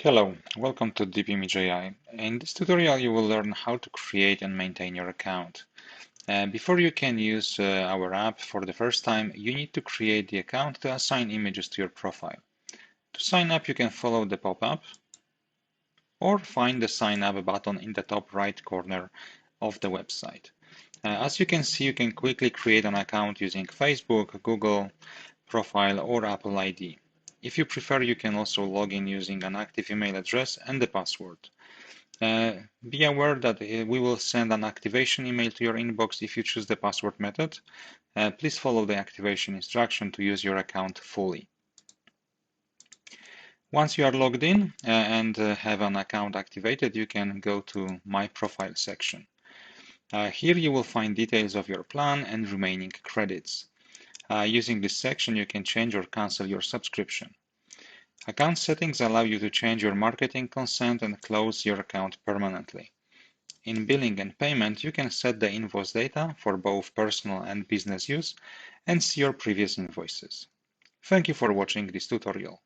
Hello, welcome to Deep-image.ai. In this tutorial, you will learn how to create and maintain your account. Before you can use our app for the first time, you need to create the account to assign images to your profile. To sign up, you can follow the pop-up or find the sign up button in the top right corner of the website. As you can see, you can quickly create an account using Facebook, Google profile, or Apple ID. If you prefer, you can also log in using an active email address and the password. Be aware that we will send an activation email to your inbox if you choose the password method. Please follow the activation instruction to use your account fully. Once you are logged in and have an account activated, you can go to My Profile section. Here you will find details of your plan and remaining credits. Using this section, you can change or cancel your subscription. Account settings allow you to change your marketing consent and close your account permanently. In billing and payment, you can set the invoice data for both personal and business use and see your previous invoices. Thank you for watching this tutorial.